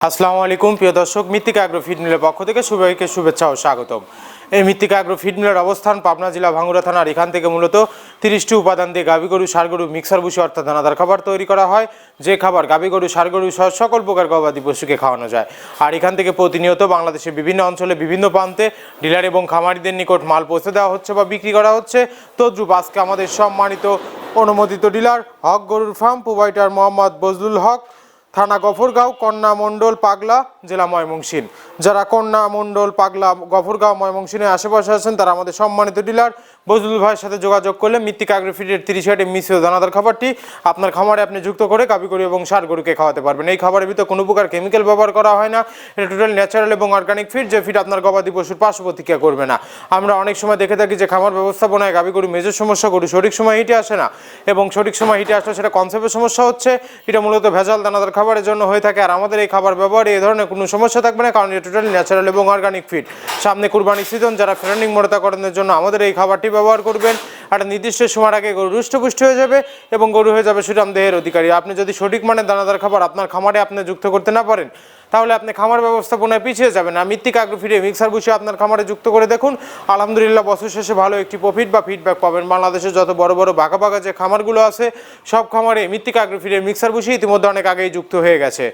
আসসালামু আলাইকুম প্রিয় দর্শক, মৃত্তিকা অ্যাগ্রো ফিড মিলের পক্ষ থেকে সবাইকে শুভেচ্ছা ও স্বাগতম। এই মৃত্তিকা অ্যাগ্রো ফিড মিলের অবস্থান পাবনা জেলা ভাঙ্গুড়া থানার। এখান থেকে মূলত 30টি উপাদান দিয়ে গাভী গরু, ষাঁড় গরু, মিক্সার ভুসি অর্থাৎ দানাদার খাবার তৈরি করা হয়। যে খাবার গাভী গরু, ষাঁড় গরু সহ সকল প্রকার গবাদি পশুকে খাওয়ানো যায়। আর এখান থেকে প্রতিনিয়ত বাংলাদেশের বিভিন্ন অঞ্চলে বিভিন্ন প্রান্তে ডিলার এবং খামারিদের নিকট মাল পৌঁছে দেওয়া হচ্ছে বা বিক্রি করা হচ্ছে। তদ্রুপ আজকে আমাদের সম্মানিত অনুমোদিত ডিলার হক গরুর ফার্ম প্রোভাইডার মোহাম্মদ বজলুল হক, থানা গফরগাঁও, কন্যা মণ্ডল, পাগলা, জেলা ময়মনসিংহ। যারা কন্যা মণ্ডল, পাগলা, গফরগাঁও, ময়মনসিংহের আশেপাশে আছেন তারা আমাদের সম্মানিত ডিলার বজলুল ভাইয়ের সাথে যোগাযোগ করলে মৃত্তিকা অ্যাগ্রো ফিডের 30 আইটেম মিশ্রিত দানাদার খাবারটি আপনার খামারে আপনি যুক্ত করে গাভী গরু এবং ষাঁড় গরুকে খাওয়াতে পারবেন। এই খাবারের ভিতরে কোনো প্রকার কেমিক্যাল ব্যবহার করা হয় না। এটা টোটাল ন্যাচারাল এবং অর্গানিক ফিড, যে ফিড আপনার গবাদি পশুর পার্শ্ব প্রতিক্রিয়া করবে না। আমরা অনেক সময় দেখে থাকি যে খামার ব্যবস্থাপনায় গাভী গরু মেজর সমস্যা, গরু সঠিক সময় হিটে আসে না, এবং সঠিক সময় হিটে আসলে সেটা কনসেপ্টের সমস্যা হচ্ছে। এটা মূলত ভেজাল দানাদার খাবারের জন্য হয়ে থাকে। আর আমাদের এই খাবার ব্যবহারে এই ধরনের কোনো সমস্যা থাকবে না, কারণ এটা টোটাল ন্যাচারাল এবং অর্গানিক ফিড। সামনে কুরবানি সিজন, যারা ফেরানিং মোড়াতাকরণের জন্য আমাদের এই খাবারটি ব্যবহার করবেন, একটা নির্দিষ্ট সময়ের আগে গরু হৃষ্টপুষ্ট হয়ে যাবে এবং গরু হয়ে যাবে সুঠাম দেহের অধিকারী। আপনি যদি সঠিক মানের দানাদার খাবার আপনার খামারে আপনি যুক্ত করতে না পারেন, তাহলে আপনি খামার ব্যবস্থাপনায় পিছিয়ে যাবেন। আর মৃত্তিকা অ্যাগ্রো ফিডে মিক্সার ভুসি আপনার খামারে যুক্ত করে দেখুন, আলহামদুলিল্লাহ বছর শেষে ভালো একটি প্রফিট বা ফিডব্যাক পাবেন। বাংলাদেশের যত বড় বড় বাঘা যে খামারগুলো আছে, সব খামারে মৃত্তিকা অ্যাগ্রো ফিডের মিক্সার ভুসি ইতিমধ্যে অনেক আগেই যুক্ত হয়ে গেছে।